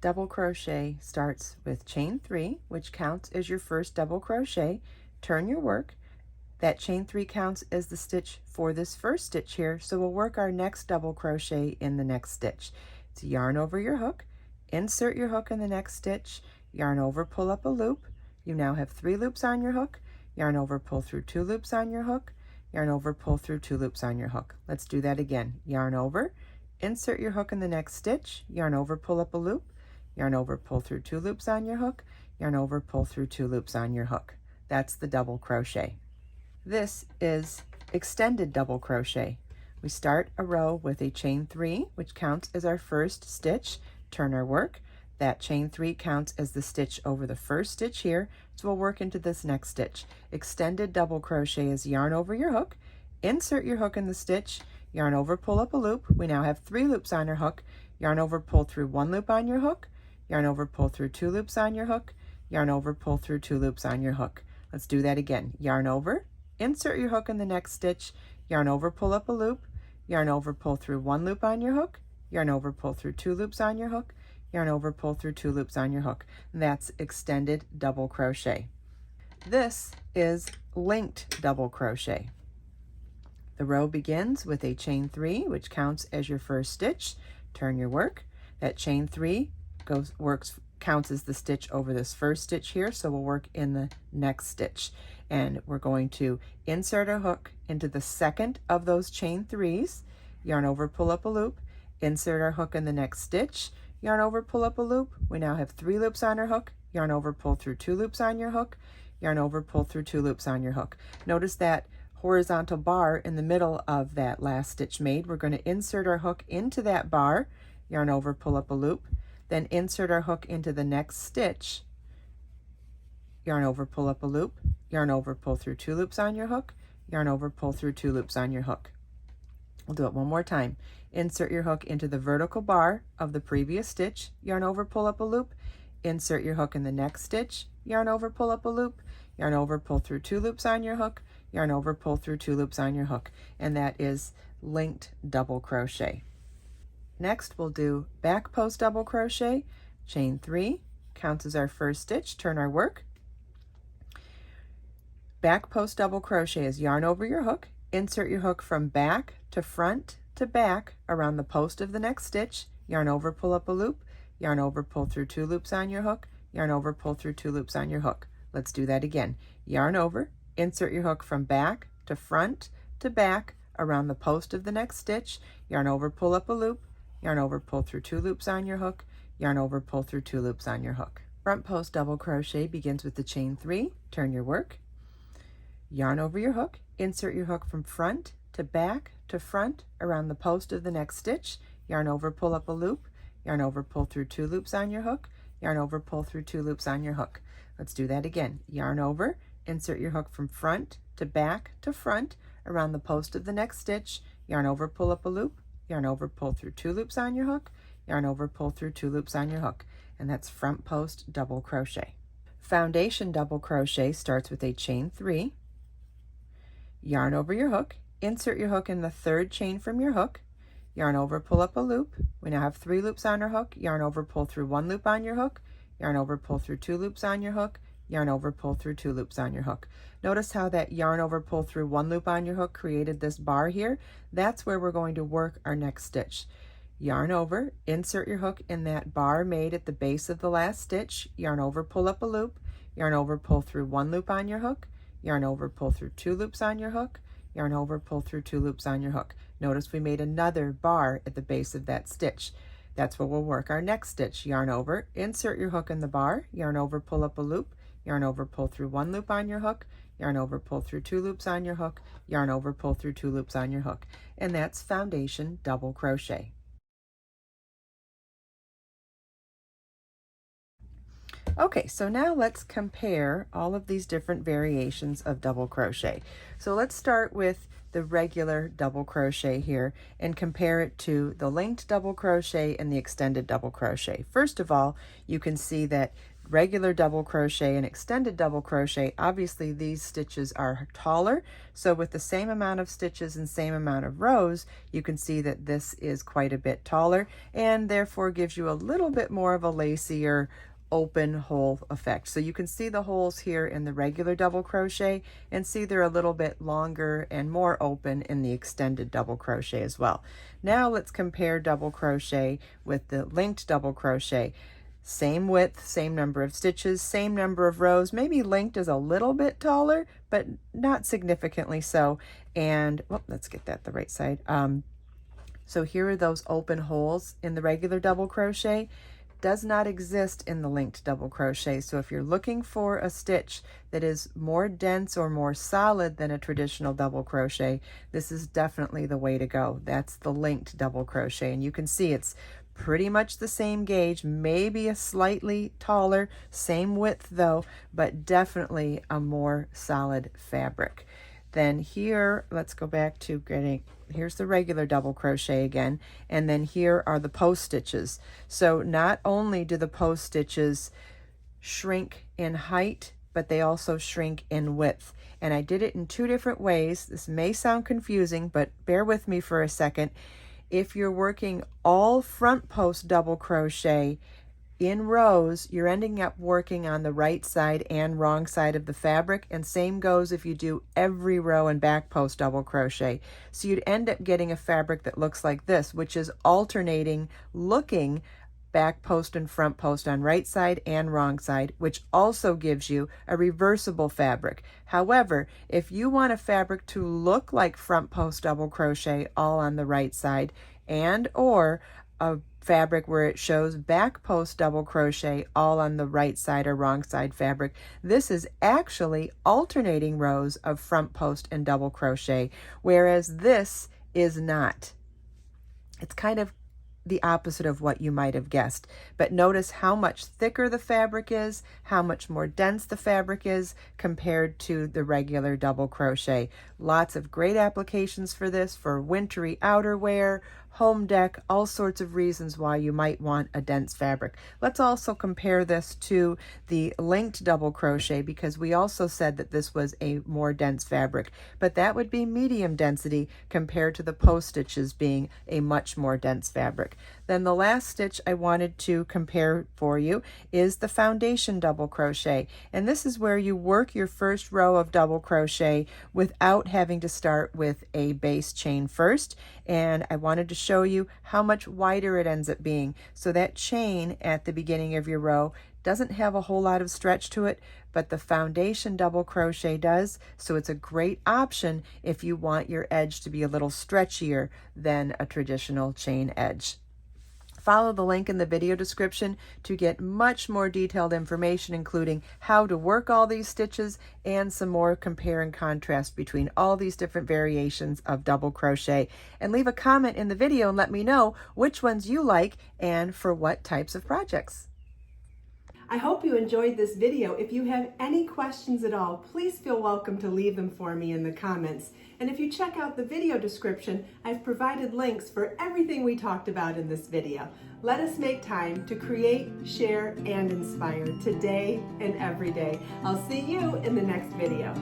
double crochet starts with chain 3, which counts as your first double crochet. Turn your work. That chain 3 counts as the stitch for this first stitch here, so we'll work our next double crochet in the next stitch. So yarn over your hook, insert your hook in the next stitch, yarn over, pull up a loop. You now have 3 loops on your hook. Yarn over, pull through 2 loops on your hook. Yarn over, pull through 2 loops on your hook. Let's do that again. Yarn over, insert your hook in the next stitch, yarn over, pull up a loop, yarn over, pull through 2 loops on your hook, yarn over, pull through 2 loops on your hook. That's the double crochet. This is extended double crochet. We start a row with a chain 3, which counts as our first stitch. Turn our work. That chain 3 counts as the stitch over the first stitch here, so we'll work into this next stitch. Extended double crochet is yarn over your hook, insert your hook in the stitch, yarn over, pull up a loop. We now have 3 loops on our hook. Yarn over, pull through 1 loop on your hook, yarn over, pull through 2 loops on your hook, yarn over, pull through 2 loops on your hook. Let's do that again. Yarn over, insert your hook in the next stitch, yarn over, pull up a loop, yarn over, pull through 1 loop on your hook, yarn over, pull through 2 loops on your hook, yarn over, pull through 2 loops on your hook. That's extended double crochet. This is linked double crochet. The row begins with a chain 3, which counts as your first stitch. Turn your work. That chain 3 counts as the stitch over this first stitch here, so we'll work in the next stitch. And we're going to insert a hook into the second of those chain 3s, yarn over, pull up a loop, insert our hook in the next stitch, yarn over, pull up a loop. We now have 3 loops on our hook, yarn over, pull through 2 loops on your hook, yarn over, pull through 2 loops on your hook. Notice that horizontal bar in the middle of that last stitch made. We're going to insert our hook into that bar, yarn over, pull up a loop, then insert our hook into the next stitch, yarn over, pull up a loop, yarn over, pull through 2 loops on your hook, yarn over, pull through 2 loops on your hook. We'll do it one more time. Insert your hook into the vertical bar of the previous stitch, yarn over, pull up a loop, insert your hook in the next stitch, yarn over, pull up a loop, yarn over, pull through 2 loops on your hook, yarn over, pull through 2 loops on your hook, and that is linked double crochet. Next, we'll do back post double crochet. Chain 3 counts as our first stitch. Turn our work. Back post double crochet is yarn over your hook, insert your hook from back to front to back around the post of the next stitch, yarn over, pull up a loop, yarn over, pull through 2 loops on your hook, yarn over, pull through 2 loops on your hook. Let's do that again. Yarn over, insert your hook from back to front to back around the post of the next stitch, yarn over, pull up a loop, yarn over, pull through 2 loops on your hook, yarn over, pull through 2 loops on your hook. Front post double crochet begins with the chain 3. Turn your work. Yarn over your hook, insert your hook from front to back to front around the post of the next stitch, yarn over, pull up a loop, yarn over, pull through 2 loops on your hook, yarn over, pull through 2 loops on your hook. Let's do that again. Yarn over, insert your hook from front to back to front around the post of the next stitch, yarn over, pull up a loop, yarn over, pull through 2 loops on your hook, yarn over, pull through 2 loops on your hook, and that's front post double crochet. Foundation double crochet starts with a chain 3, yarn over your hook, insert your hook in the 3rd chain from your hook, yarn over, pull up a loop. We now have 3 loops on our hook, yarn over, pull through 1 loop on your hook, yarn over, pull through 2 loops on your hook, yarn over, pull through 2 loops on your hook. Notice how that yarn over, pull through 1 loop on your hook created this bar here. That's where we're going to work our next stitch. Yarn over, insert your hook in that bar made at the base of the last stitch, yarn over, pull up a loop, yarn over, pull through 1 loop on your hook, yarn over, pull through 2 loops on your hook, yarn over, pull through 2 loops on your hook. Notice we made another bar at the base of that stitch. That's where we'll work our next stitch. Yarn over, insert your hook in the bar, yarn over, pull up a loop, yarn over, pull through 1 loop on your hook, yarn over, pull through 2 loops on your hook, yarn over, pull through 2 loops on your hook. And that's foundation double crochet. Okay, so now let's compare all of these different variations of double crochet. So let's start with the regular double crochet here and compare it to the linked double crochet and the extended double crochet. First of all, you can see that regular double crochet and extended double crochet, obviously these stitches are taller. So with the same amount of stitches and same amount of rows, you can see that this is quite a bit taller and therefore gives you a little bit more of a lacier open hole effect. So you can see the holes here in the regular double crochet and see they're a little bit longer and more open in the extended double crochet as well. Now let's compare double crochet with the linked double crochet. Same width, same number of stitches, same number of rows. Maybe linked is a little bit taller, but not significantly so. And let's get that the right side. So here are those open holes in the regular double crochet. Does not exist in the linked double crochet. So if you're looking for a stitch that is more dense or more solid than a traditional double crochet, this is definitely the way to go. That's the linked double crochet. And you can see it's pretty much the same gauge, maybe a slightly taller, same width though, but definitely a more solid fabric. Then here, let's go back to getting, here's the regular double crochet again, and then here are the post stitches. So not only do the post stitches shrink in height, but they also shrink in width. And I did it in two different ways. This may sound confusing, but bear with me for a second. If you're working all front post double crochet in rows, you're ending up working on the right side and wrong side of the fabric, and same goes if you do every row and back post double crochet. So you'd end up getting a fabric that looks like this, which is alternating looking back post and front post on right side and wrong side, which also gives you a reversible fabric. However, if you want a fabric to look like front post double crochet all on the right side, and or a fabric where it shows back post double crochet all on the right side or wrong side fabric, this is actually alternating rows of front post and double crochet, whereas this is not. It's kind of the opposite of what you might have guessed. But notice how much thicker the fabric is, how much more dense the fabric is compared to the regular double crochet. Lots of great applications for this, for wintry outerwear, home deck, all sorts of reasons why you might want a dense fabric. Let's also compare this to the linked double crochet, because we also said that this was a more dense fabric, but that would be medium density compared to the post stitches being a much more dense fabric. Then the last stitch I wanted to compare for you is the foundation double crochet, and this is where you work your first row of double crochet without having to start with a base chain first. And I wanted to show you how much wider it ends up being. So that chain at the beginning of your row doesn't have a whole lot of stretch to it, but the foundation double crochet does. So it's a great option if you want your edge to be a little stretchier than a traditional chain edge. Follow the link in the video description to get much more detailed information, including how to work all these stitches and some more compare and contrast between all these different variations of double crochet. And leave a comment in the video and let me know which ones you like and for what types of projects. I hope you enjoyed this video. If you have any questions at all, please feel welcome to leave them for me in the comments. And if you check out the video description, I've provided links for everything we talked about in this video. Let us make time to create, share, and inspire today and every day. I'll see you in the next video.